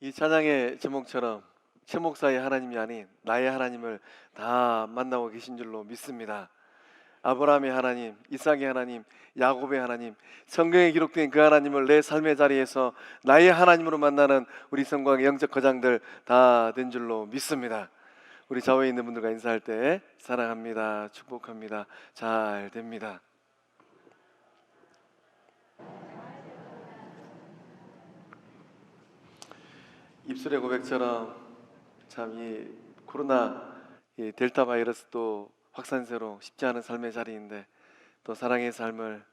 이 찬양의 제목처럼 최목사의 하나님이 아닌 나의 하나님을 다 만나고 계신 줄로 믿습니다. 아브라함의 하나님, 이삭의 하나님, 야곱의 하나님, 성경에 기록된 그 하나님을 내 삶의 자리에서 나의 하나님으로 만나는 우리 성광의 영적 거장들 다 된 줄로 믿습니다. 우리 좌우에 있는 분들과 인사할 때 사랑합니다, 축복합니다, 잘 됩니다. 입술의 고백처럼 참 이 코로나 이 델타 바이러스도 확산세로 쉽지 않은 삶의 자리인데 또 사랑의 삶을,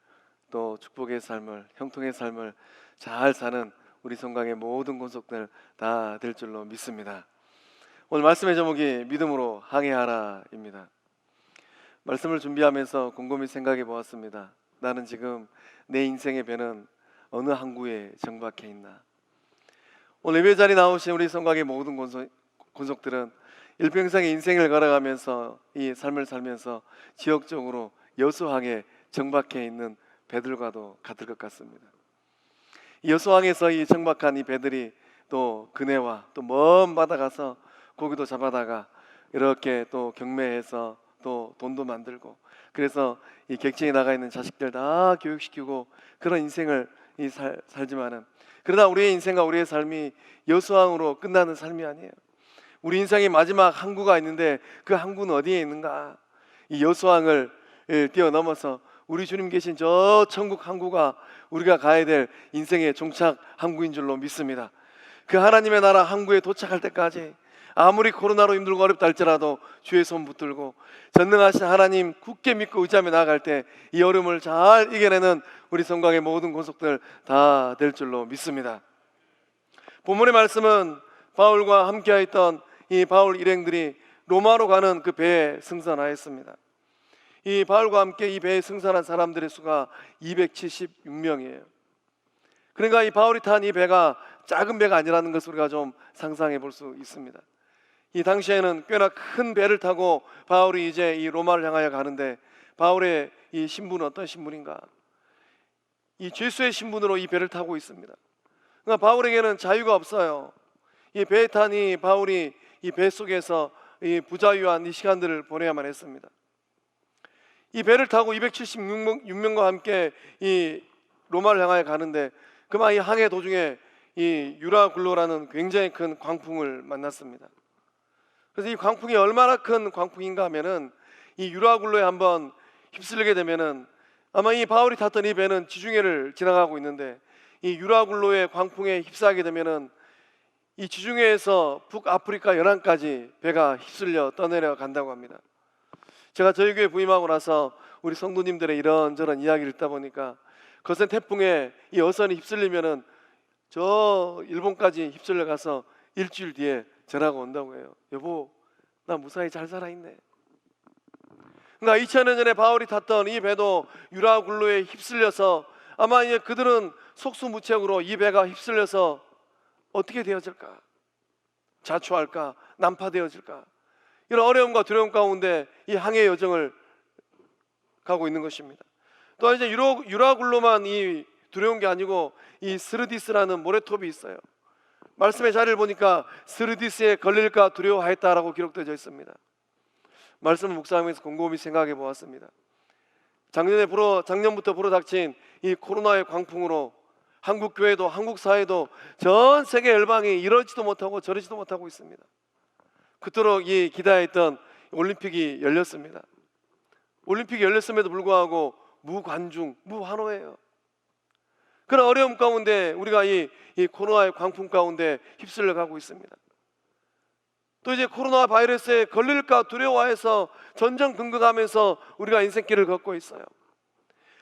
또 축복의 삶을, 형통의 삶을 잘 사는 우리 성강의 모든 권속들 다 될 줄로 믿습니다. 오늘 말씀의 제목이 믿음으로 항해하라입니다. 말씀을 준비하면서 곰곰이 생각해 보았습니다. 나는 지금 내 인생의 배는 어느 항구에 정박해 있나? 오늘 예배 자리 나오신 우리 성곽의 모든 권속들은 일평생의 인생을 걸어가면서 이 삶을 살면서 지역적으로 여수항에 정박해 있는 배들과도 같을 것 같습니다. 이 여수항에서 이 정박한 이 배들이 또 그네와 또 먼 바다 가서 고기도 잡아다가 이렇게 또 경매해서 또 돈도 만들고, 그래서 이 객지에 나가 있는 자식들 다 교육시키고 그런 인생을 살지만은, 그러나 우리의 인생과 우리의 삶이 여수항으로 끝나는 삶이 아니에요. 우리 인생의 마지막 항구가 있는데 그 항구는 어디에 있는가? 이 여수항을 뛰어넘어서 우리 주님 계신 저 천국 항구가 우리가 가야 될 인생의 종착 항구인 줄로 믿습니다. 그 하나님의 나라 항구에 도착할 때까지 아무리 코로나로 힘들고 어렵다 할지라도 주의 손 붙들고 전능하신 하나님 굳게 믿고 의지하며 나아갈 때 이 어려움을 잘 이겨내는 우리 성곽의 모든 권속들 다 될 줄로 믿습니다. 본문의 말씀은 바울과 함께했던 이 바울 일행들이 로마로 가는 그 배에 승선하였습니다. 이 바울과 함께 이 배에 승선한 사람들의 수가 276명이에요. 그러니까 이 바울이 탄 이 배가 작은 배가 아니라는 것을 우리가 좀 상상해 볼 수 있습니다. 이 당시에는 꽤나 큰 배를 타고 바울이 이제 이 로마를 향하여 가는데, 바울의 이 신분은 어떤 신분인가? 이 죄수의 신분으로 이 배를 타고 있습니다. 그러니까 바울에게는 자유가 없어요. 이 배에 탄 이 바울이 이 배 속에서 이 부자유한 이 시간들을 보내야만 했습니다. 이 배를 타고 276명과 함께 이 로마를 향하여 가는데, 그만 이 항해 도중에 이 유라굴로라는 굉장히 큰 광풍을 만났습니다. 그래서 이 광풍이 얼마나 큰 광풍인가 하면은, 이 유라굴로에 한번 휩쓸리게 되면은, 아마 이 바울이 탔던 이 배는 지중해를 지나가고 있는데 이 유라굴로의 광풍에 휩싸게 되면은 이 지중해에서 북아프리카 연안까지 배가 휩쓸려 떠내려 간다고 합니다. 제가 저희 교회 부임하고 나서 우리 성도님들의 이런저런 이야기를 듣다 보니까 거센 태풍에 이 어선이 휩쓸리면은 저 일본까지 휩쓸려 가서 일주일 뒤에 전화가 온다고 해요. 여보, 나 무사히 잘 살아있네. 그러니까 2000년 전에 바울이 탔던 이 배도 유라굴로에 휩쓸려서 아마 이제 그들은 속수무책으로 이 배가 휩쓸려서 어떻게 되어질까? 자초할까? 난파되어질까? 이런 어려움과 두려움 가운데 이 항해 여정을 가고 있는 것입니다. 또 이제 유라굴로만 이 두려운 게 아니고 이 스르디스라는 모래톱이 있어요. 말씀의 자리를 보니까 스르디스에 걸릴까 두려워하였다라고 기록되어 있습니다. 말씀을 묵상하면서 곰곰이 생각해 보았습니다. 작년부터 불어닥친 이 코로나의 광풍으로 한국 교회도 한국 사회도 전 세계 열방이 이러지도 못하고 저러지도 못하고 있습니다. 그토록 이 기다렸던 올림픽이 열렸습니다. 올림픽이 열렸음에도 불구하고 무관중, 무환호예요. 그런 어려움 가운데 우리가 이 코로나의 광풍 가운데 휩쓸려 가고 있습니다. 또 이제 코로나 바이러스에 걸릴까 두려워해서 전전긍긍하면서 우리가 인생길을 걷고 있어요.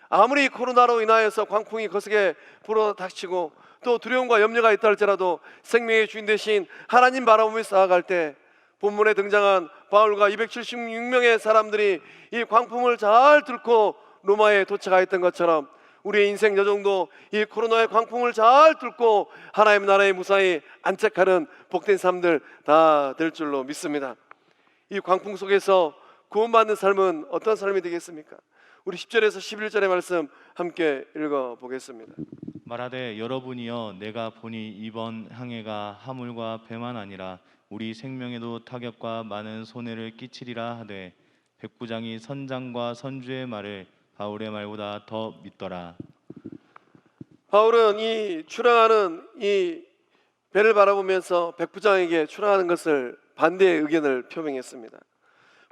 아무리 코로나로 인하여서 광풍이 거세게 불어닥치고 또 두려움과 염려가 있다 할지라도 생명의 주인 되신 하나님 바라보면서 나아갈 때 본문에 등장한 바울과 276명의 사람들이 이 광풍을 잘 뚫고 로마에 도착하였던 것처럼 우리의 인생 여정도 이 코로나의 광풍을 잘 뚫고 하나님 나라의 무사히 안착하는 복된 삶들 다 될 줄로 믿습니다. 이 광풍 속에서 구원받는 삶은 어떤 삶이 되겠습니까? 우리 10절에서 11절의 말씀 함께 읽어보겠습니다. 말하되 여러분이여 내가 보니 이번 항해가 하물과 배만 아니라 우리 생명에도 타격과 많은 손해를 끼치리라 하되 백부장이 선장과 선주의 말을 바울의 말보다 더 믿더라. 바울은 이 출항하는 이 배를 바라보면서 백부장에게 출항하는 것을 반대의 의견을 표명했습니다.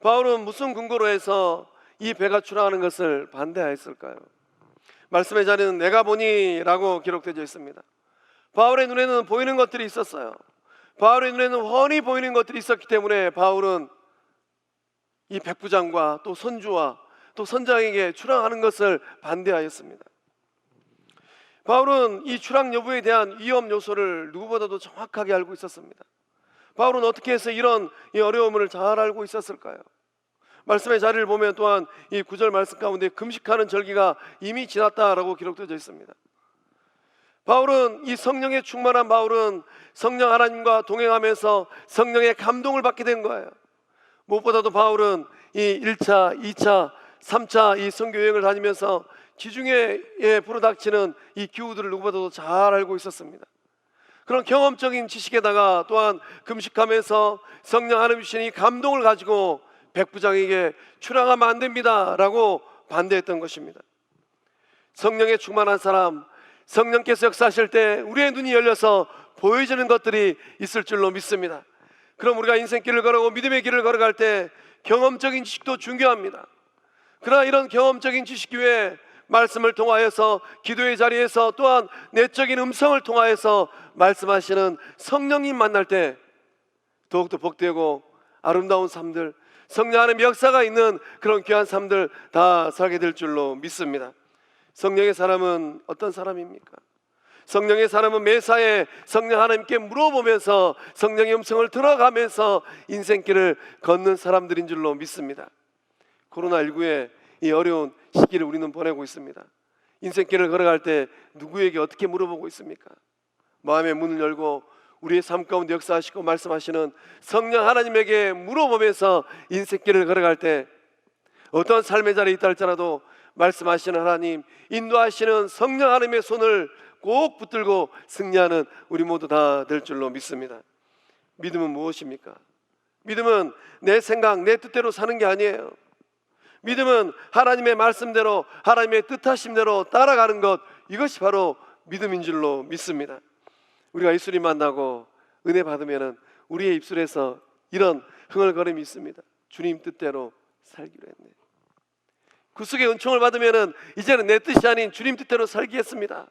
바울은 무슨 근거로 해서 이 배가 출항하는 것을 반대하였을까요? 말씀의 자리는 내가 보니 라고 기록되어 있습니다. 바울의 눈에는 보이는 것들이 있었어요. 바울의 눈에는 훤히 보이는 것들이 있었기 때문에 바울은 이 백부장과 또 선주와 또 선장에게 출항하는 것을 반대하였습니다. 바울은 이 출항 여부에 대한 위험 요소를 누구보다도 정확하게 알고 있었습니다. 바울은 어떻게 해서 이런 이 어려움을 잘 알고 있었을까요? 말씀의 자리를 보면 또한 이 9절 말씀 가운데 금식하는 절기가 이미 지났다라고 기록되어 있습니다. 바울은 이 성령에 충만한 바울은 성령 하나님과 동행하면서 성령의 감동을 받게 된 거예요. 무엇보다도 바울은 이 1차, 2차, 3차 이 선교 여행을 다니면서 지중해에 불어닥치는 이 기후들을 누구보다도 잘 알고 있었습니다. 그런 경험적인 지식에다가 또한 금식하면서 성령 하나님 주신 이 감동을 가지고 백부장에게 출항하면 안 됩니다 라고 반대했던 것입니다. 성령에 충만한 사람, 성령께서 역사하실 때 우리의 눈이 열려서 보여지는 것들이 있을 줄로 믿습니다. 그럼 우리가 인생길을 걸어가고 믿음의 길을 걸어갈 때 경험적인 지식도 중요합니다. 그러나 이런 경험적인 지식 외에 말씀을 통하여서 기도의 자리에서 또한 내적인 음성을 통하여서 말씀하시는 성령님 만날 때 더욱더 복되고 아름다운 삶들, 성령 하나님의 역사가 있는 그런 귀한 삶들 다 살게 될 줄로 믿습니다. 성령의 사람은 어떤 사람입니까? 성령의 사람은 매사에 성령 하나님께 물어보면서 성령의 음성을 들어가면서 인생길을 걷는 사람들인 줄로 믿습니다. 코로나19의 이 어려운 시기를 우리는 보내고 있습니다. 인생길을 걸어갈 때 누구에게 어떻게 물어보고 있습니까? 마음의 문을 열고 우리의 삶 가운데 역사하시고 말씀하시는 성령 하나님에게 물어보면서 인생길을 걸어갈 때 어떤 삶의 자리에 있다 할지라도 말씀하시는 하나님, 인도하시는 성령 하나님의 손을 꼭 붙들고 승리하는 우리 모두 다 될 줄로 믿습니다. 믿음은 무엇입니까? 믿음은 내 생각, 내 뜻대로 사는 게 아니에요. 믿음은 하나님의 말씀대로 하나님의 뜻하심대로 따라가는 것, 이것이 바로 믿음인 줄로 믿습니다. 우리가 예수님 만나고 은혜 받으면 우리의 입술에서 이런 흥얼거림이 있습니다. 주님 뜻대로 살기로 했네. 구속의 은총을 받으면 이제는 내 뜻이 아닌 주님 뜻대로 살기겠습니다.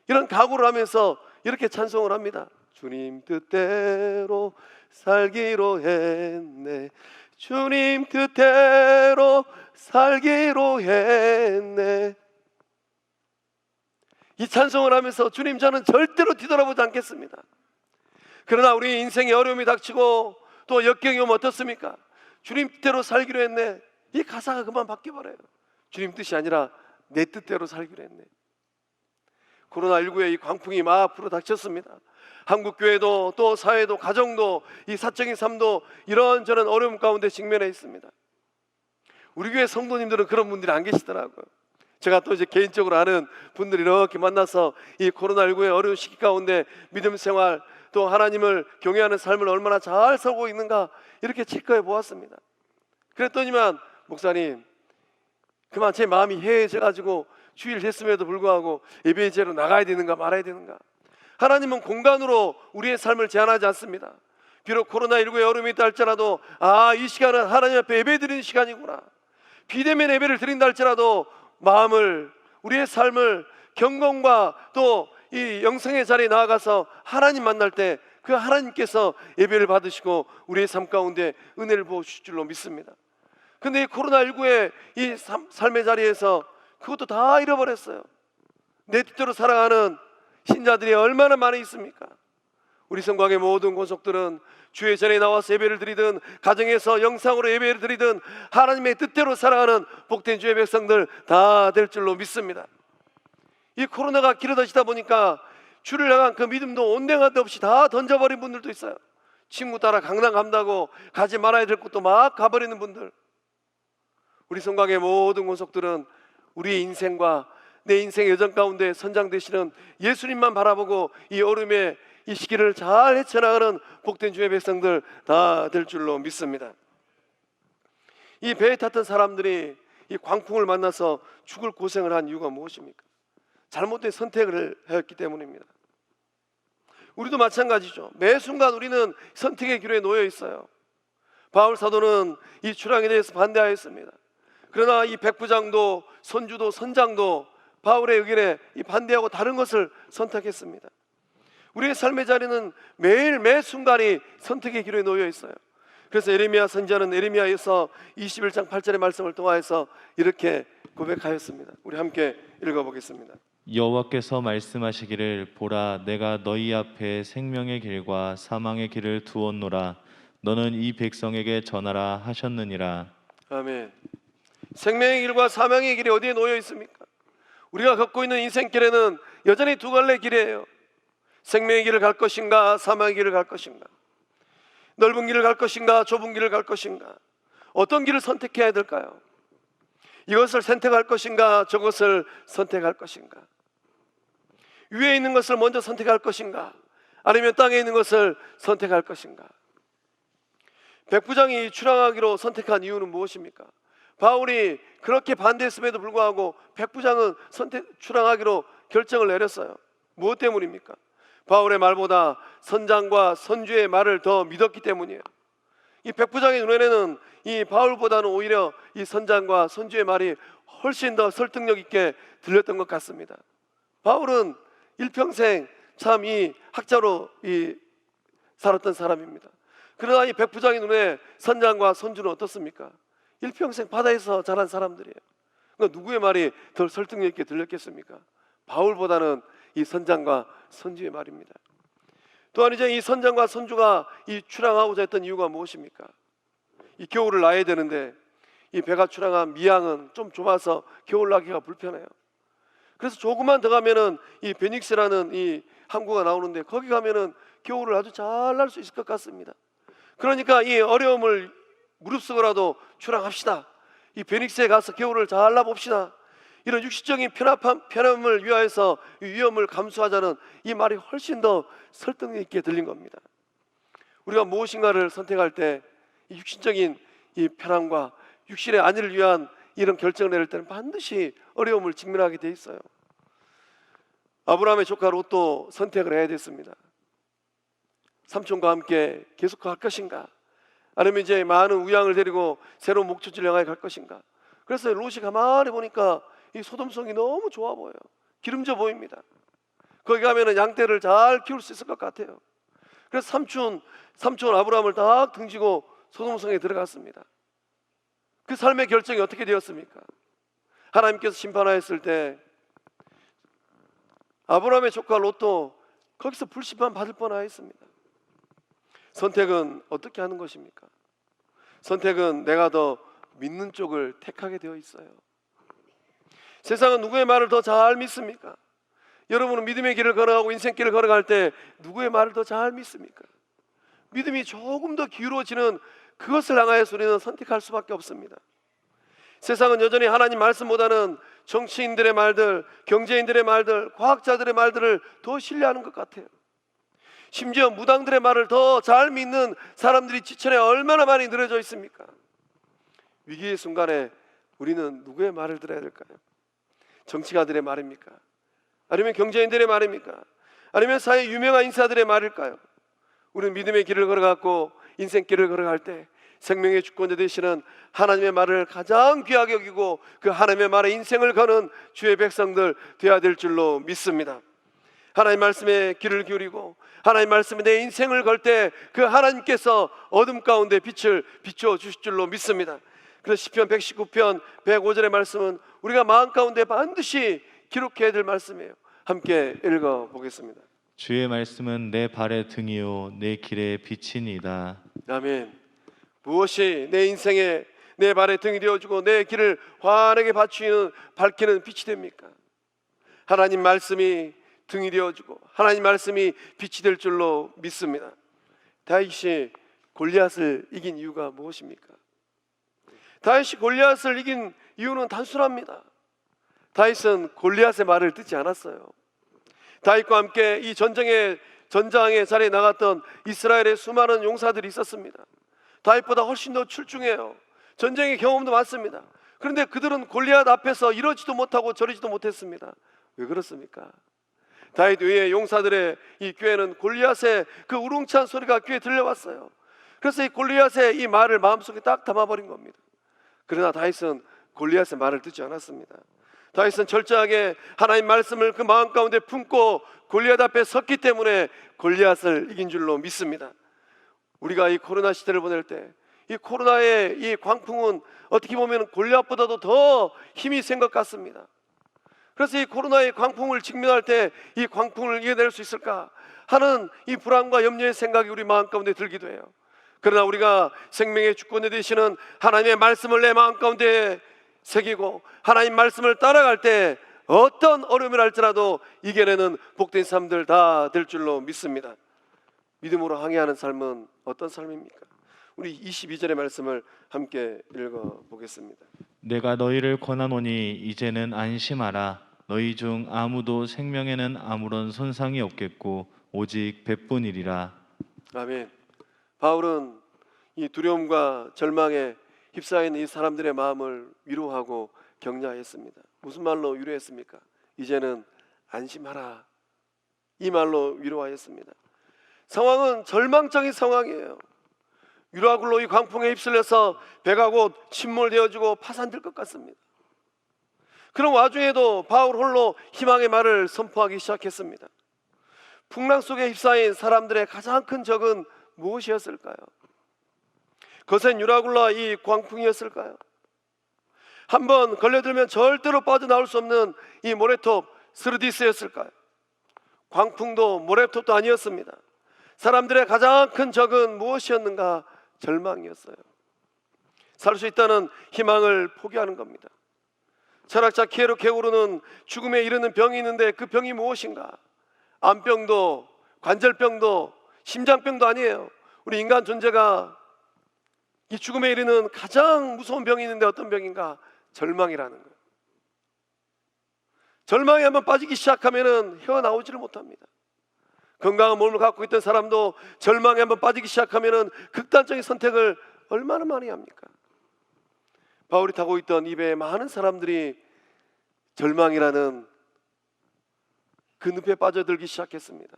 이런 각오를 하면서 이렇게 찬송을 합니다. 주님 뜻대로 살기로 했네. 주님 뜻대로 살기로 했네. 이 찬송을 하면서 주님, 저는 절대로 뒤돌아보지 않겠습니다. 그러나 우리 인생에 어려움이 닥치고 또 역경이 오면 어떻습니까? 주님 뜻대로 살기로 했네. 이 가사가 그만 바뀌어버려요. 주님 뜻이 아니라 내 뜻대로 살기로 했네. 코로나19의 이 광풍이 막 불어닥쳤습니다. 한국교회도 또 사회도 가정도 이 사적인 삶도 이런저런 어려움 가운데 직면해 있습니다. 우리 교회 성도님들은 그런 분들이 안 계시더라고요. 제가 또 이제 개인적으로 아는 분들이 이렇게 만나서 이 코로나19의 어려운 시기 가운데 믿음 생활 또 하나님을 경외하는 삶을 얼마나 잘 살고 있는가 이렇게 체크해 보았습니다. 그랬더니만 목사님, 그만 제 마음이 해해져 가지고 주일 됐음에도 불구하고 예배제로 나가야 되는가 말아야 되는가. 하나님은 공간으로 우리의 삶을 제한하지 않습니다. 비록 코로나19의 어려움이 있다 할지라도 이 시간은 하나님 앞에 예배 드리는 시간이구나. 비대면 예배를 드린다 할지라도 마음을, 우리의 삶을 경건과 또 이 영성의 자리에 나아가서 하나님 만날 때 그 하나님께서 예배를 받으시고 우리의 삶 가운데 은혜를 부어주실 줄로 믿습니다. 근데 이 코로나19의 이 삶의 자리에서 그것도 다 잃어버렸어요. 내 뜻대로 살아가는 신자들이 얼마나 많이 있습니까? 우리 성곽의 모든 권속들은 주의 전에 나와서 예배를 드리든 가정에서 영상으로 예배를 드리든 하나님의 뜻대로 살아가는 복된 주의 백성들 다 될 줄로 믿습니다. 이 코로나가 길어지다 보니까 주를 향한 그 믿음도 온데간데 없이 다 던져버린 분들도 있어요. 친구 따라 강남 간다고 가지 말아야 될 곳도 막 가버리는 분들. 우리 성곽의 모든 권속들은 우리의 인생과 내 인생의 여정 가운데 선장 되시는 예수님만 바라보고 이 어려움의 이 시기를 잘 헤쳐나가는 복된 주의 백성들 다 될 줄로 믿습니다. 이 배에 탔던 사람들이 이 광풍을 만나서 죽을 고생을 한 이유가 무엇입니까? 잘못된 선택을 하였기 때문입니다. 우리도 마찬가지죠. 매 순간 우리는 선택의 기로에 놓여 있어요. 바울 사도는 이 출항에 대해서 반대하였습니다. 그러나 이 백부장도 선주도 선장도 바울의 의견에 이 반대하고 다른 것을 선택했습니다. 우리의 삶의 자리는 매일 매 순간이 선택의 기로에 놓여 있어요. 그래서 에레미야 선지자는 에레미야에서 21장 8절의 말씀을 통하여서 이렇게 고백하였습니다. 우리 함께 읽어보겠습니다. 여호와께서 말씀하시기를 보라 내가 너희 앞에 생명의 길과 사망의 길을 두었노라 너는 이 백성에게 전하라 하셨느니라. 아멘. 생명의 길과 사망의 길이 어디에 놓여 있습니까? 우리가 걷고 있는 인생길에는 여전히 두 갈래 길이에요. 생명의 길을 갈 것인가 사망의 길을 갈 것인가, 넓은 길을 갈 것인가 좁은 길을 갈 것인가, 어떤 길을 선택해야 될까요? 이것을 선택할 것인가 저것을 선택할 것인가, 위에 있는 것을 먼저 선택할 것인가 아니면 땅에 있는 것을 선택할 것인가. 백부장이 출항하기로 선택한 이유는 무엇입니까? 바울이 그렇게 반대했음에도 불구하고 백부장은 출항하기로 결정을 내렸어요. 무엇 때문입니까? 바울의 말보다 선장과 선주의 말을 더 믿었기 때문이에요. 이 백부장의 눈에는 이 바울보다는 오히려 이 선장과 선주의 말이 훨씬 더 설득력 있게 들렸던 것 같습니다. 바울은 일평생 참 이 학자로 살았던 사람입니다. 그러나 이 백부장의 눈에 선장과 선주는 어떻습니까? 일평생 바다에서 자란 사람들이에요. 그러니까 누구의 말이 더 설득력 있게 들렸겠습니까? 바울보다는 이 선장과 선주의 말입니다. 또한 이제 이 선장과 선주가 이 출항하고자 했던 이유가 무엇입니까? 이 겨울을 나야 되는데 이 배가 출항한 미항은 좀 좁아서 겨울 나기가 불편해요. 그래서 조금만 더 가면은 이 베닉스라는 이 항구가 나오는데 거기 가면은 겨울을 아주 잘 날 수 있을 것 같습니다. 그러니까 이 어려움을 무릅쓰고라도 출항합시다. 이 베닉스에 가서 겨울을 잘 나봅시다. 이런 육신적인 편함을 위하여서 위험을 감수하자는 이 말이 훨씬 더 설득력 있게 들린 겁니다. 우리가 무엇인가를 선택할 때 이 육신적인 이 편함과 육신의 안위를 위한 이런 결정을 내릴 때는 반드시 어려움을 직면하게 돼 있어요. 아브라함의 조카 롯도 선택을 해야 됐습니다. 삼촌과 함께 계속 갈 것인가 아니면 이제 많은 우양을 데리고 새로운 목적지를 향해 갈 것인가. 그래서 롯이 가만히 보니까 이 소돔성이 너무 좋아 보여요. 기름져 보입니다. 거기 가면은 양떼를 잘 키울 수 있을 것 같아요. 그래서 삼촌 아브라함을 딱 등지고 소돔성에 들어갔습니다. 그 삶의 결정이 어떻게 되었습니까? 하나님께서 심판하였을 때 아브라함의 조카 롯도 거기서 불심판 받을 뻔하였습니다. 선택은 어떻게 하는 것입니까? 선택은 내가 더 믿는 쪽을 택하게 되어 있어요. 세상은 누구의 말을 더 잘 믿습니까? 여러분은 믿음의 길을 걸어가고 인생길을 걸어갈 때 누구의 말을 더 잘 믿습니까? 믿음이 조금 더 기울어지는 그것을 향하여서 우리는 선택할 수밖에 없습니다. 세상은 여전히 하나님 말씀보다는 정치인들의 말들, 경제인들의 말들, 과학자들의 말들을 더 신뢰하는 것 같아요. 심지어 무당들의 말을 더 잘 믿는 사람들이 지천에 얼마나 많이 늘어져 있습니까? 위기의 순간에 우리는 누구의 말을 들어야 될까요? 정치가들의 말입니까? 아니면 경제인들의 말입니까? 아니면 사회 유명한 인사들의 말일까요? 우리는 믿음의 길을 걸어갔고 인생길을 걸어갈 때 생명의 주권자 되시는 하나님의 말을 가장 귀하게 여기고 그 하나님의 말에 인생을 거는 주의 백성들 되어야 될 줄로 믿습니다. 하나님 말씀에 귀를 기울이고 하나님 말씀에 내 인생을 걸 때 그 하나님께서 어둠 가운데 빛을 비춰 주실 줄로 믿습니다. 그래서 시편 119편 105절의 말씀은 우리가 마음 가운데 반드시 기록해야 될 말씀이에요. 함께 읽어보겠습니다. 주의 말씀은 내 발의 등이요 내 길의 빛이니이다. 아멘. 무엇이 내 인생에 내 발의 등이 되어주고 내 길을 환하게 밝히는 빛이 됩니까? 하나님 말씀이 등이 되어주고 하나님 말씀이 빛이 될 줄로 믿습니다. 다윗이 골리앗을 이긴 이유가 무엇입니까? 다윗이 골리앗을 이긴 이유는 단순합니다. 다윗은 골리앗의 말을 듣지 않았어요. 다윗과 함께 이 전장의 자리에 나갔던 이스라엘의 수많은 용사들이 있었습니다. 다윗보다 훨씬 더 출중해요. 전쟁의 경험도 많습니다. 그런데 그들은 골리앗 앞에서 이러지도 못하고 저러지도 못했습니다. 왜 그렇습니까? 다윗 외의 용사들의 이 귀에는 골리앗의 그 우렁찬 소리가 귀에 들려왔어요. 그래서 이 골리앗의 이 말을 마음속에 딱 담아버린 겁니다. 그러나 다윗은 골리앗의 말을 듣지 않았습니다. 다윗은 철저하게 하나님 말씀을 그 마음 가운데 품고 골리앗 앞에 섰기 때문에 골리앗을 이긴 줄로 믿습니다. 우리가 이 코로나 시대를 보낼 때 이 코로나의 이 광풍은 어떻게 보면 골리앗보다도 더 힘이 센 것 같습니다. 그래서 이 코로나의 광풍을 직면할 때 이 광풍을 이겨낼 수 있을까 하는 이 불안과 염려의 생각이 우리 마음 가운데 들기도 해요. 그러나 우리가 생명의 주권이 되시는 하나님의 말씀을 내 마음 가운데 새기고 하나님 말씀을 따라갈 때 어떤 어려움을 할지라도 이겨내는 복된 삶들 다 될 줄로 믿습니다. 믿음으로 항해하는 삶은 어떤 삶입니까? 우리 22절의 말씀을 함께 읽어보겠습니다. 내가 너희를 권하노니 이제는 안심하라. 너희 중 아무도 생명에는 아무런 손상이 없겠고 오직 배뿐이리라. 아멘. 바울은 이 두려움과 절망에 휩싸여 있는 이 사람들의 마음을 위로하고 격려했습니다. 무슨 말로 위로했습니까? 이제는 안심하라. 이 말로 위로하였습니다. 상황은 절망적인 상황이에요. 유라굴로 이 광풍에 휩쓸려서 배가 곧 침몰되어지고 파산될 것 같습니다. 그런 와중에도 바울 홀로 희망의 말을 선포하기 시작했습니다. 풍랑 속에 휩싸인 사람들의 가장 큰 적은 무엇이었을까요? 거센 유라굴라 이 광풍이었을까요? 한번 걸려들면 절대로 빠져나올 수 없는 이 모래톱 스르디스였을까요? 광풍도 모래톱도 아니었습니다. 사람들의 가장 큰 적은 무엇이었는가? 절망이었어요. 살 수 있다는 희망을 포기하는 겁니다. 철학자 키에로 게우르는 죽음에 이르는 병이 있는데 그 병이 무엇인가? 암병도 관절병도 심장병도 아니에요. 우리 인간 존재가 이 죽음에 이르는 가장 무서운 병이 있는데 어떤 병인가? 절망이라는 거예요. 절망에 한번 빠지기 시작하면 헤어나오지를 못합니다. 건강한 몸을 갖고 있던 사람도 절망에 한번 빠지기 시작하면 극단적인 선택을 얼마나 많이 합니까? 바울이 타고 있던 이 배에 많은 사람들이 절망이라는 그 늪에 빠져들기 시작했습니다.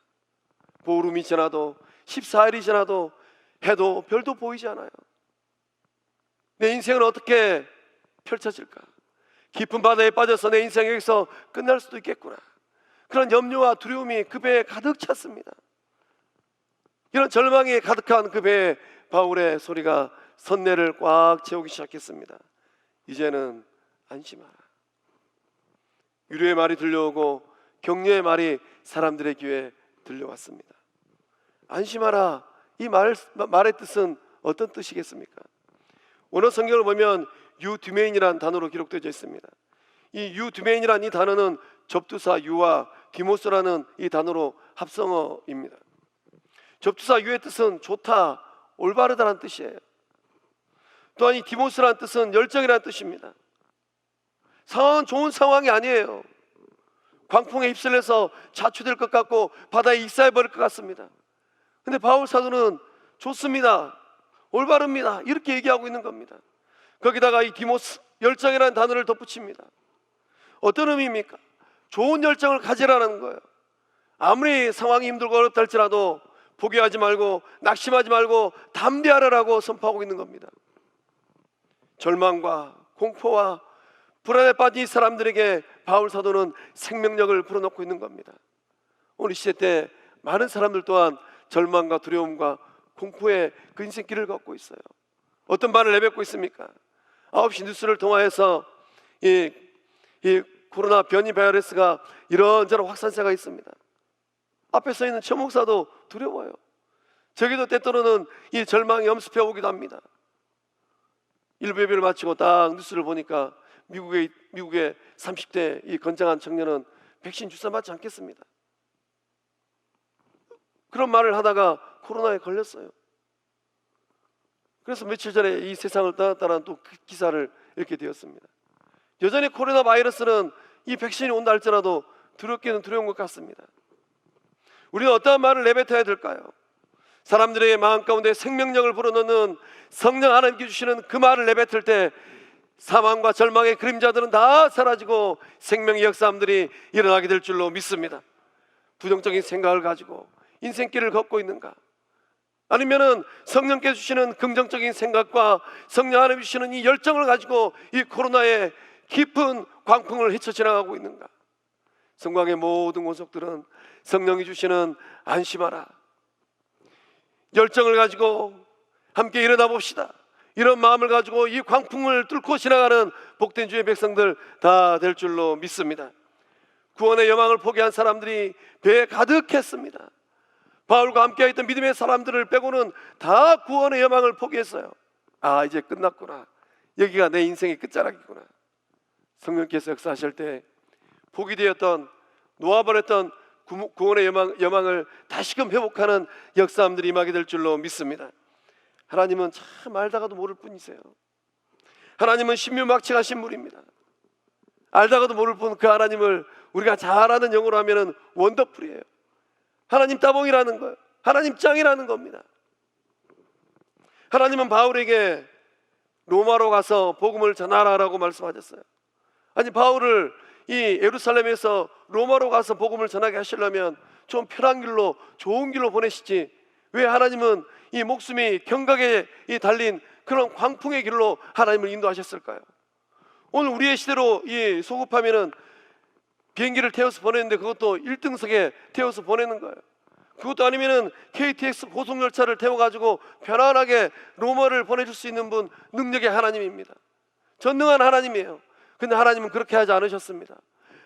보름이 지나도 14일이 지나도 해도 별도 보이지 않아요. 내 인생은 어떻게 펼쳐질까? 깊은 바다에 빠져서 내 인생이 여기서 끝날 수도 있겠구나. 그런 염려와 두려움이 그 배에 가득 찼습니다. 이런 절망이 가득한 그 배에 바울의 소리가 선내를 꽉 채우기 시작했습니다. 이제는 안심하라. 위로의 말이 들려오고 격려의 말이 사람들의 귀에 들려왔습니다. 안심하라. 이 말의 뜻은 어떤 뜻이겠습니까? 원어 성경을 보면 유드메인이라는 단어로 기록되어 있습니다. 이 유드메인이라는 이 단어는 접두사 유와 디모스라는 이 단어로 합성어입니다. 접두사 유의 뜻은 좋다, 올바르다라는 뜻이에요. 또한 이 디모스라는 뜻은 열정이라는 뜻입니다. 상황은 좋은 상황이 아니에요. 광풍에 휩쓸려서 자초될 것 같고 바다에 익사해버릴 것 같습니다. 근데 바울 사도는 좋습니다, 올바릅니다 이렇게 얘기하고 있는 겁니다. 거기다가 이 디모스, 열정이라는 단어를 덧붙입니다. 어떤 의미입니까? 좋은 열정을 가지라는 거예요. 아무리 상황이 힘들고 어렵다 할지라도 포기하지 말고 낙심하지 말고 담대하라라고 선포하고 있는 겁니다. 절망과 공포와 불안에 빠진 이 사람들에게 바울 사도는 생명력을 불어넣고 있는 겁니다. 오늘 시대 때 많은 사람들 또한 절망과 두려움과 공포의 그 인생길을 걷고 있어요. 어떤 말을 내뱉고 있습니까? 9시 뉴스를 통하여서 이 코로나 변이 바이러스가 이런저런 확산세가 있습니다. 앞에 서 있는 최 목사도 두려워요. 저기도 때때로는 이 절망이 엄습해 오기도 합니다. 일부 예배를 마치고 딱 뉴스를 보니까 미국의 30대 이 건장한 청년은 백신 주사 맞지 않겠습니다. 그런 말을 하다가 코로나에 걸렸어요. 그래서 며칠 전에 이 세상을 떠났다는 또 그 기사를 읽게 되었습니다. 여전히 코로나 바이러스는 이 백신이 온다 할지라도 두렵기는 두려운 것 같습니다. 우리는 어떠한 말을 내뱉어야 될까요? 사람들의 마음 가운데 생명력을 불어넣는 성령 하나님께 주시는 그 말을 내뱉을 때 사망과 절망의 그림자들은 다 사라지고 생명의 역사함들이 일어나게 될 줄로 믿습니다. 부정적인 생각을 가지고 인생길을 걷고 있는가? 아니면은 성령께서 주시는 긍정적인 생각과 성령 하나님 주시는 이 열정을 가지고 이 코로나의 깊은 광풍을 헤쳐 지나가고 있는가? 성광의 모든 권속들은 성령이 주시는 안심하라 열정을 가지고 함께 일어나 봅시다. 이런 마음을 가지고 이 광풍을 뚫고 지나가는 복된 주의 백성들 다 될 줄로 믿습니다. 구원의 여망을 포기한 사람들이 배에 가득했습니다. 바울과 함께 있던 믿음의 사람들을 빼고는 다 구원의 여망을 포기했어요. 아, 이제 끝났구나. 여기가 내 인생의 끝자락이구나. 성령께서 역사하실 때 포기되었던 놓아버렸던 구원의 여망을 다시금 회복하는 역사함들이 임하게 될 줄로 믿습니다. 하나님은 참 알다가도 모를 뿐이세요. 하나님은 신묘막측하신 분입니다. 알다가도 모를 뿐 그 하나님을 우리가 잘 아는 영어로 하면은 원더풀이에요. 하나님 따봉이라는 거예요. 하나님 짱이라는 겁니다. 하나님은 바울에게 로마로 가서 복음을 전하라라고 말씀하셨어요. 아니, 바울을 이 예루살렘에서 로마로 가서 복음을 전하게 하시려면 좀 편한 길로, 좋은 길로 보내시지, 왜 하나님은 이 목숨이 경각에 달린 그런 광풍의 길로 하나님을 인도하셨을까요? 오늘 우리의 시대로 이 소급하면은 비행기를 태워서 보내는데 그것도 1등석에 태워서 보내는 거예요. 그것도 아니면은 KTX 고속열차를 태워가지고 편안하게 로마를 보내줄 수 있는 분, 능력의 하나님입니다. 전능한 하나님이에요. 근데 하나님은 그렇게 하지 않으셨습니다.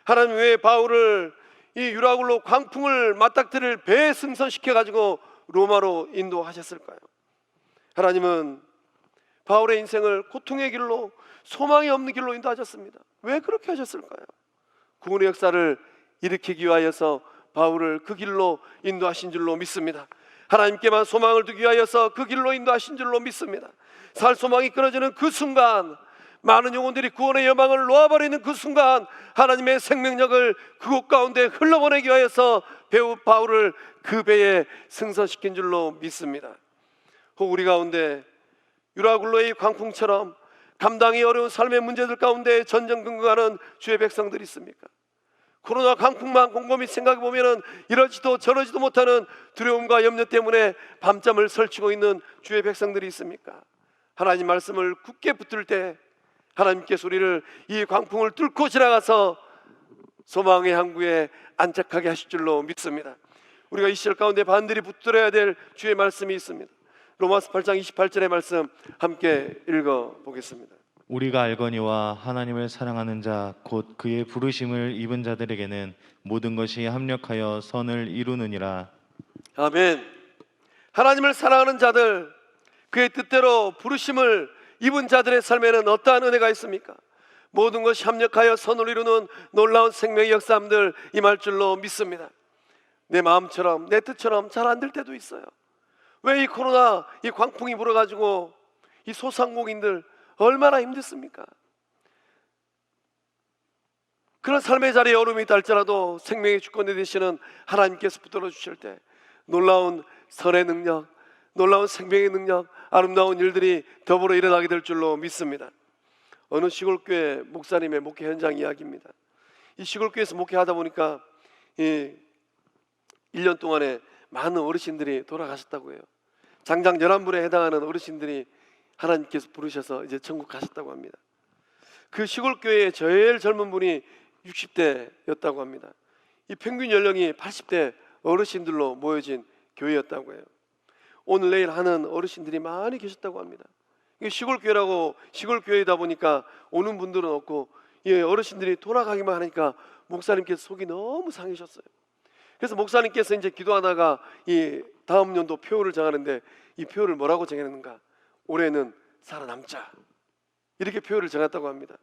하나님 왜 바울을 이 유라굴로 광풍을 맞닥뜨릴 배에 승선시켜가지고 로마로 인도하셨을까요? 하나님은 바울의 인생을 고통의 길로, 소망이 없는 길로 인도하셨습니다. 왜 그렇게 하셨을까요? 구원의 역사를 일으키기 위하여서 바울을 그 길로 인도하신 줄로 믿습니다. 하나님께만 소망을 두기 위하여서 그 길로 인도하신 줄로 믿습니다. 살 소망이 끊어지는 그 순간, 많은 영혼들이 구원의 여망을 놓아버리는 그 순간, 하나님의 생명력을 그곳 가운데 흘러보내기 위하여서 배우 바울을 그 배에 승선시킨 줄로 믿습니다. 혹 우리 가운데 유라굴로의 광풍처럼 감당이 어려운 삶의 문제들 가운데 전전긍긍하는 주의 백성들이 있습니까? 코로나 광풍만 곰곰이 생각해 보면은 이러지도 저러지도 못하는 두려움과 염려 때문에 밤잠을 설치고 있는 주의 백성들이 있습니까? 하나님 말씀을 굳게 붙들 때 하나님께서 우리를 이 광풍을 뚫고 지나가서 소망의 항구에 안착하게 하실 줄로 믿습니다. 우리가 이 시절 가운데 반드시 붙들어야 될 주의 말씀이 있습니다. 로마서 8장 28절의 말씀 함께 읽어보겠습니다. 우리가 알거니와 하나님을 사랑하는 자 곧 그의 부르심을 입은 자들에게는 모든 것이 합력하여 선을 이루느니라. 아멘. 하나님을 사랑하는 자들, 그의 뜻대로 부르심을 입은 자들의 삶에는 어떠한 은혜가 있습니까? 모든 것이 합력하여 선을 이루는 놀라운 생명의 역사함들 임할 줄로 믿습니다. 내 마음처럼, 내 뜻처럼 잘 안 될 때도 있어요. 왜 이 코로나, 이 광풍이 불어가지고 이 소상공인들 얼마나 힘들습니까? 그런 삶의 자리에 어려움이 있다 할지라도 생명의 주권이 되시는 하나님께서 붙들어 주실 때 놀라운 선의 능력, 놀라운 생명의 능력, 아름다운 일들이 더불어 일어나게 될 줄로 믿습니다. 어느 시골교회 목사님의 목회 현장 이야기입니다. 이 시골교회에서 목회하다 보니까 1년 동안에 많은 어르신들이 돌아가셨다고 해요. 장장 11분에 해당하는 어르신들이 하나님께서 부르셔서 이제 천국 가셨다고 합니다. 그 시골교회의 제일 젊은 분이 60대였다고 합니다. 이 평균 연령이 80대 어르신들로 모여진 교회였다고 해요. 오늘 내일 하는 어르신들이 많이 계셨다고 합니다. 이게 시골교회라고 시골교회이다 보니까 오는 분들은 없고 어르신들이 돌아가기만 하니까 목사님께서 속이 너무 상하셨어요. 그래서 목사님께서 이제 기도하다가 이 다음 연도 표를 정하는데 이 표를 뭐라고 정했는가? 올해는 살아남자, 이렇게 표를 정했다고 합니다.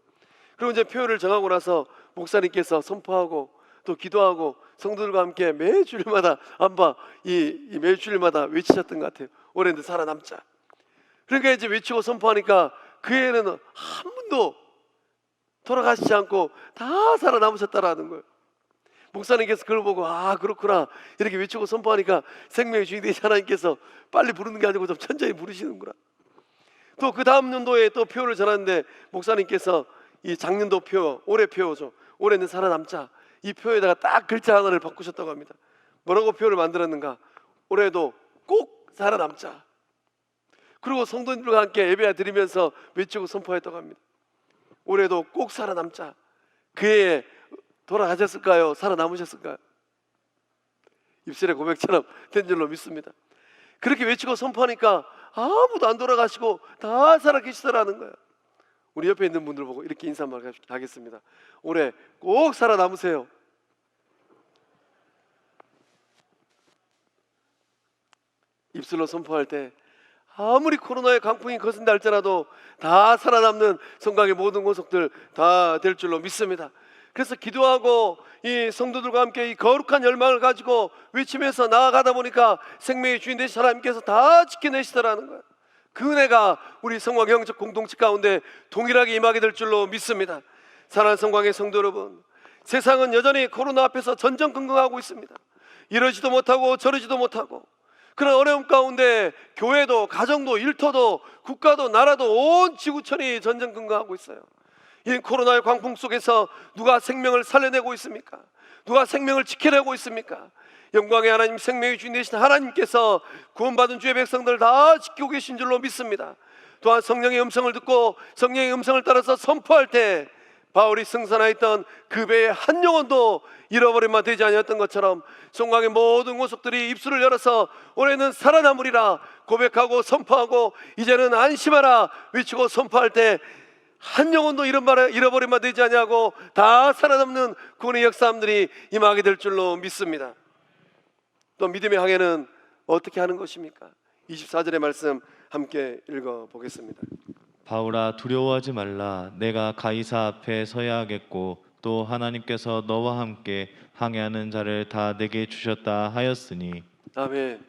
그리고 이제 표를 정하고 나서 목사님께서 선포하고 또 기도하고 성도들과 함께 매주일마다 매주일마다 외치셨던 것 같아요. 올해는 살아남자. 그러니까 이제 외치고 선포하니까 그 해에는 한 분도 돌아가시지 않고 다 살아남으셨다라는 거예요. 목사님께서 그걸 보고 아 그렇구나 이렇게 외치고 선포하니까 생명의 주인 되신 하나님께서 빨리 부르는 게 아니고 좀 천천히 부르시는구나. 또 그 다음 연도에 또 표를 전하는데 목사님께서 이 작년도 표, 올해 표죠. 올해는 살아남자. 이 표에다가 딱 글자 하나를 바꾸셨다고 합니다. 뭐라고 표를 만들었는가? 올해도 꼭 살아남자. 그리고 성도님들과 함께 예배 드리면서 외치고 선포했다고 합니다. 올해도 꼭 살아남자. 그 해에 돌아가셨을까요? 살아남으셨을까요? 입술의 고백처럼 된 줄로 믿습니다. 그렇게 외치고 선포하니까 아무도 안 돌아가시고 다 살아계시더라는 거예요. 우리 옆에 있는 분들 보고 이렇게 인사 한번 하겠습니다. 올해 꼭 살아남으세요. 입술로 선포할 때 아무리 코로나의 강풍이 거센다 할지라도 다 살아남는 성곽의 모든 권속들 다 될 줄로 믿습니다. 그래서 기도하고 이 성도들과 함께 이 거룩한 열망을 가지고 외치면서 나아가다 보니까 생명의 주인 되신 하나님께서 다 지켜내시더라는 거예요. 그 은혜가 우리 성곽 영적 공동체 가운데 동일하게 임하게 될 줄로 믿습니다. 사랑하는 성곽의 성도 여러분, 세상은 여전히 코로나 앞에서 전전긍긍하고 있습니다. 이러지도 못하고 저러지도 못하고 그런 어려움 가운데 교회도 가정도 일터도 국가도 나라도 온 지구촌이 전전긍긍하고 있어요. 이 코로나의 광풍 속에서 누가 생명을 살려내고 있습니까? 누가 생명을 지켜내고 있습니까? 영광의 하나님, 생명의 주인 되신 하나님께서 구원받은 주의 백성들을 다 지키고 계신 줄로 믿습니다. 또한 성령의 음성을 듣고 성령의 음성을 따라서 선포할 때 바울이 승선하였던 그 배의 한 영혼도 잃어버림만 되지 아니었던 것처럼 성곽의 모든 권속들이 입술을 열어서 올해는 살아남으리라 고백하고 선포하고 이제는 안심하라 외치고 선포할 때 한 영혼도 잃어버림만 되지 아니하고 다 살아남는 구원의 역사함들이 임하게 될 줄로 믿습니다. 또 믿음의 항해는 어떻게 하는 것입니까? 24절의 말씀 함께 읽어보겠습니다. 바울아 두려워하지 말라. 내가 가이사 앞에 서야 하겠고 또 하나님께서 너와 함께 항해하는 자를 다 내게 주셨다 하였으니. 아멘.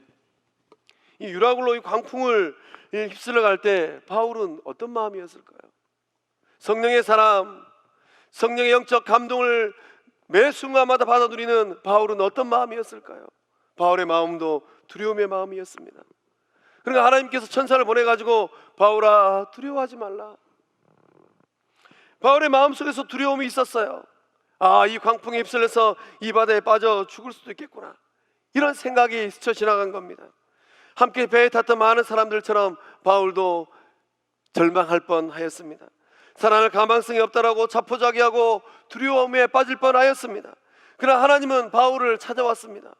이 유라굴로 이 광풍을 휩쓸러 갈 때 바울은 어떤 마음이었을까요? 성령의 사람, 성령의 영적 감동을 매 순간마다 받아 누리는 바울은 어떤 마음이었을까요? 바울의 마음도 두려움의 마음이었습니다. 그러니까 하나님께서 천사를 보내가지고 바울아 두려워하지 말라. 바울의 마음속에서 두려움이 있었어요. 아, 이 광풍에 휩쓸려서 이 바다에 빠져 죽을 수도 있겠구나. 이런 생각이 스쳐 지나간 겁니다. 함께 배에 탔던 많은 사람들처럼 바울도 절망할 뻔하였습니다. 살아날 가망성이 없다라고 자포자기하고 두려움에 빠질 뻔하였습니다. 그러나 하나님은 바울을 찾아왔습니다.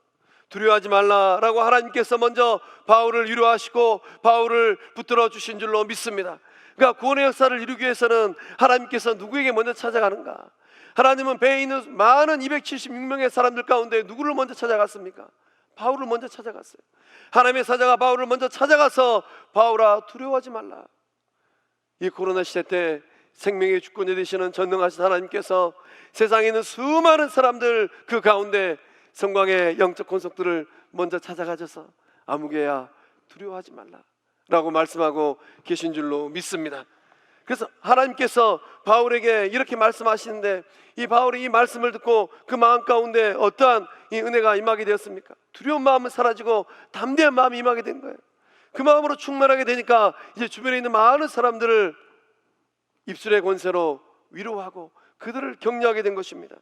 두려워하지 말라라고 하나님께서 먼저 바울을 위로하시고 바울을 붙들어 주신 줄로 믿습니다. 그러니까 구원의 역사를 이루기 위해서는 하나님께서 누구에게 먼저 찾아가는가? 하나님은 배에 있는 많은 276명의 사람들 가운데 누구를 먼저 찾아갔습니까? 바울을 먼저 찾아갔어요. 하나님의 사자가 바울을 먼저 찾아가서 바울아 두려워하지 말라. 이 코로나 시대 때 생명의 주권자 되시는 전능하신 하나님께서 세상에 있는 수많은 사람들 그 가운데 성광의 영적 권속들을 먼저 찾아가셔서 아무개야 두려워하지 말라 라고 말씀하고 계신 줄로 믿습니다. 그래서 하나님께서 바울에게 이렇게 말씀하시는데 이 바울이 이 말씀을 듣고 그 마음 가운데 어떠한 이 은혜가 임하게 되었습니까? 두려운 마음은 사라지고 담대한 마음이 임하게 된 거예요. 그 마음으로 충만하게 되니까 이제 주변에 있는 많은 사람들을 입술의 권세로 위로하고 그들을 격려하게 된 것입니다.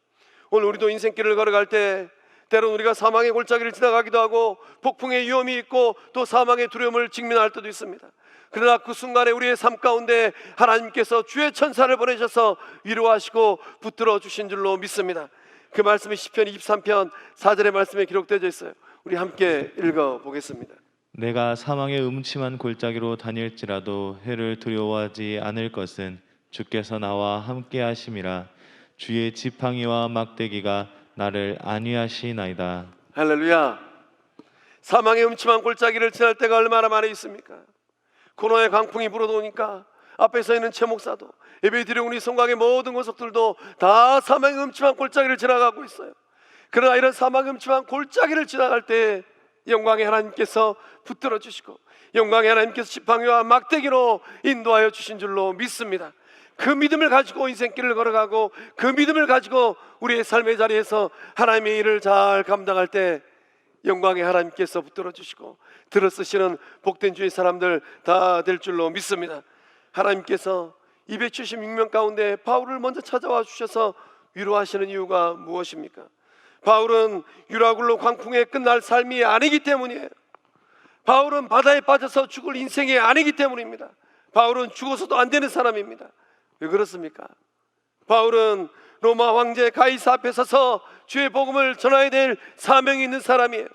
오늘 우리도 인생길을 걸어갈 때 때로는 우리가 사망의 골짜기를 지나가기도 하고 폭풍의 위험이 있고 또 사망의 두려움을 직면할 때도 있습니다. 그러나 그 순간에 우리의 삶 가운데 하나님께서 주의 천사를 보내셔서 위로하시고 붙들어 주신 줄로 믿습니다. 그 말씀이 시편 23편 4절의 말씀에 기록되어 있어요. 우리 함께 읽어보겠습니다. 내가 사망의 음침한 골짜기로 다닐지라도 해를 두려워하지 않을 것은 주께서 나와 함께 하심이라. 주의 지팡이와 막대기가 나를 안위하시나이다. 할렐루야. 사망의 음침한 골짜기를 지날 때가 얼마나 많이 있습니까? 코로나의 강풍이 불어오니까 앞에 서 있는 최 목사도 예배 드리는 우리 성곽의 모든 권속들도 다 사망의 음침한 골짜기를 지나가고 있어요. 그러나 이런 사망의 음침한 골짜기를 지나갈 때 영광의 하나님께서 붙들어 주시고 영광의 하나님께서 지팡이와 막대기로 인도하여 주신 줄로 믿습니다. 그 믿음을 가지고 인생길을 걸어가고 그 믿음을 가지고 우리의 삶의 자리에서 하나님의 일을 잘 감당할 때 영광의 하나님께서 붙들어 주시고 들어 쓰시는 복된 주의 사람들 다 될 줄로 믿습니다. 하나님께서 276명 가운데 바울을 먼저 찾아와 주셔서 위로하시는 이유가 무엇입니까? 바울은 유라굴로 광풍에 끝날 삶이 아니기 때문이에요. 바울은 바다에 빠져서 죽을 인생이 아니기 때문입니다. 바울은 죽어서도 안 되는 사람입니다. 왜 그렇습니까? 바울은 로마 황제 가이사 앞에 서서 주의 복음을 전해야 될 사명이 있는 사람이에요.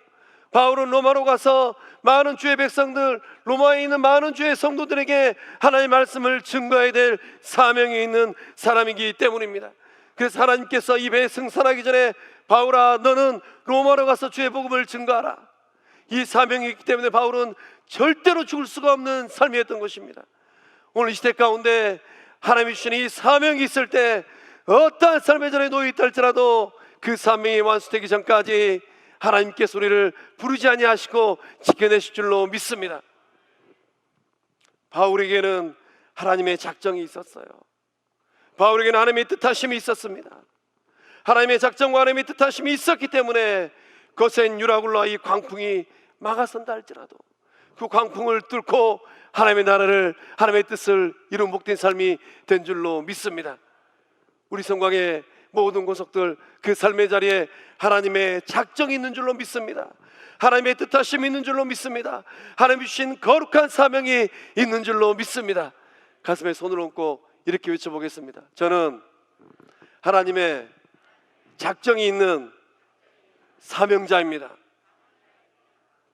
바울은 로마로 가서 많은 주의 백성들, 로마에 있는 많은 주의 성도들에게 하나님의 말씀을 증거해야 될 사명이 있는 사람이기 때문입니다. 그래서 하나님께서 이 배에 승선하기 전에 바울아, 너는 로마로 가서 주의 복음을 증거하라. 이 사명이 있기 때문에 바울은 절대로 죽을 수가 없는 삶이었던 것입니다. 오늘 이 시대 가운데 하나님이 주신 이 사명이 있을 때 어떠한 삶의 전에 놓여 있다 할지라도 그 사명이 완수되기 전까지 하나님께서 우리를 부르지 아니하시고 지켜내실 줄로 믿습니다. 바울에게는 하나님의 작정이 있었어요. 바울에게는 하나님의 뜻하심이 있었습니다. 하나님의 작정과 하나님의 뜻하심이 있었기 때문에 거센 유라굴로와 이 광풍이 막아선다 할지라도 그 광풍을 뚫고 하나님의 나라를, 하나님의 뜻을 이룬 복된 삶이 된 줄로 믿습니다. 우리 성곽의 모든 고속들 그 삶의 자리에 하나님의 작정이 있는 줄로 믿습니다. 하나님의 뜻하심이 있는 줄로 믿습니다. 하나님이 주신 거룩한 사명이 있는 줄로 믿습니다. 가슴에 손을 얹고 이렇게 외쳐보겠습니다. 저는 하나님의 작정이 있는 사명자입니다.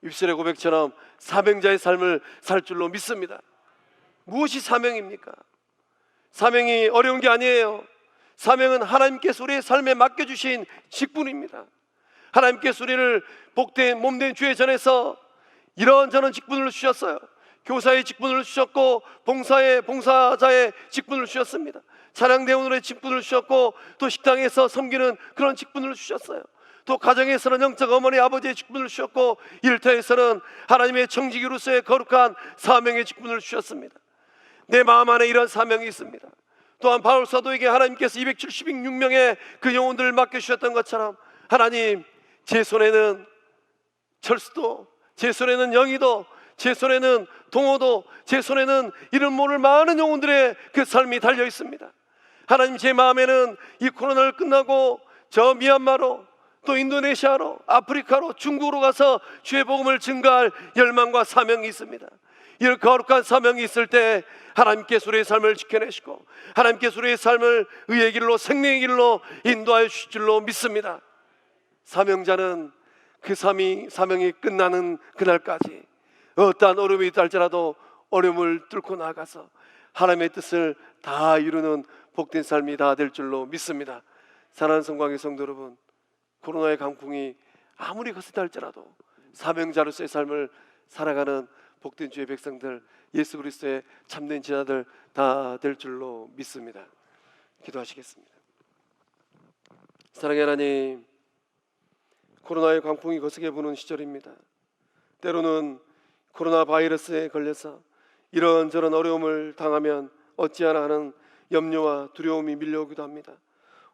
입술의 고백처럼 사명자의 삶을 살 줄로 믿습니다. 무엇이 사명입니까? 사명이 어려운 게 아니에요. 사명은 하나님께서 우리의 삶에 맡겨주신 직분입니다. 하나님께서 우리를 복된 몸된 주의 전에서 이런저런 직분을 주셨어요. 교사의 직분을 주셨고 봉사자의 직분을 주셨습니다. 찬양대원의 직분을 주셨고 또 식당에서 섬기는 그런 직분을 주셨어요. 또 가정에서는 영적 어머니 아버지의 직분을 주셨고 일터에서는 하나님의 청지기로서의 거룩한 사명의 직분을 주셨습니다. 내 마음 안에 이런 사명이 있습니다. 또한 바울 사도에게 하나님께서 276명의 그 영혼들을 맡겨주셨던 것처럼 하나님, 제 손에는 철수도, 제 손에는 영희도, 제 손에는 동호도, 제 손에는 이름 모를 많은 영혼들의 그 삶이 달려 있습니다. 하나님, 제 마음에는 이 코로나를 끝나고 저 미얀마로 또 인도네시아로, 아프리카로, 중국으로 가서 주의 복음을 증거할 열망과 사명이 있습니다. 이런 거룩한 사명이 있을 때 하나님께서 우리의 삶을 지켜내시고 하나님께서 우리의 삶을 의의 길로, 생명의 길로 인도하여 주실 줄로 믿습니다. 사명자는 그 사명이 끝나는 그날까지 어떠한 어려움이 있다 할지라도 어려움을 뚫고 나가서 하나님의 뜻을 다 이루는 복된 삶이 다 될 줄로 믿습니다. 사랑하는 성광의 성도 여러분, 코로나의 강풍이 아무리 거세다 할지라도 사명자로서의 삶을 살아가는 복된 주의 백성들, 예수 그리스도의 참된 제자들 다 될 줄로 믿습니다. 기도하시겠습니다. 사랑의 하나님, 코로나의 강풍이 거세게 부는 시절입니다. 때로는 코로나 바이러스에 걸려서 이런저런 어려움을 당하면 어찌하나 하는 염려와 두려움이 밀려오기도 합니다.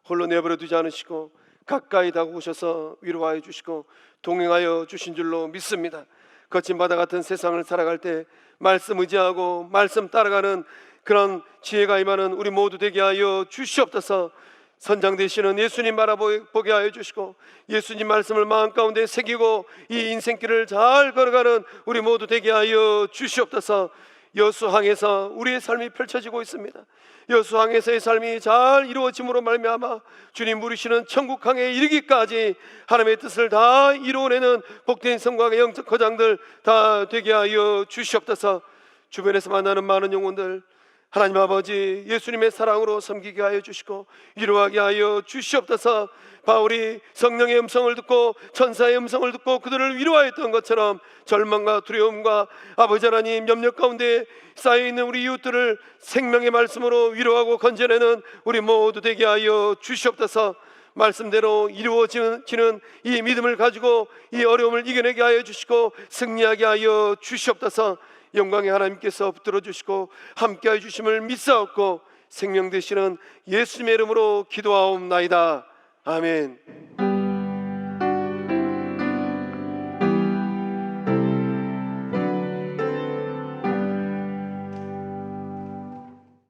홀로 내버려 두지 않으시고 가까이 다가오셔서 위로하여 주시고 동행하여 주신 줄로 믿습니다. 거친 바다 같은 세상을 살아갈 때 말씀 의지하고 말씀 따라가는 그런 지혜가 임하는 우리 모두 되게 하여 주시옵소서. 선장 되시는 예수님 바라보게 하여 주시고 예수님 말씀을 마음 가운데 새기고 이 인생길을 잘 걸어가는 우리 모두 되게 하여 주시옵소서. 여수항에서 우리의 삶이 펼쳐지고 있습니다. 여수항에서의 삶이 잘 이루어짐으로 말미암아 주님 부르시는 천국항에 이르기까지 하나님의 뜻을 다 이루어내는 복된 성곽의 영적 거장들 다 되게 하여 주시옵소서. 주변에서 만나는 많은 영혼들 하나님 아버지 예수님의 사랑으로 섬기게 하여 주시고 위로하게 하여 주시옵소서. 바울이 성령의 음성을 듣고 천사의 음성을 듣고 그들을 위로하였던 것처럼 절망과 두려움과 아버지 하나님 염려 가운데 쌓여있는 우리 이웃들을 생명의 말씀으로 위로하고 건져내는 우리 모두 되게 하여 주시옵소서. 말씀대로 이루어지는 이 믿음을 가지고 이 어려움을 이겨내게 하여 주시고 승리하게 하여 주시옵소서. 영광의 하나님께서 붙들어 주시고 함께하여 주심을 믿사옵고 생명 되시는 예수님의 이름으로 기도하옵나이다. 아멘.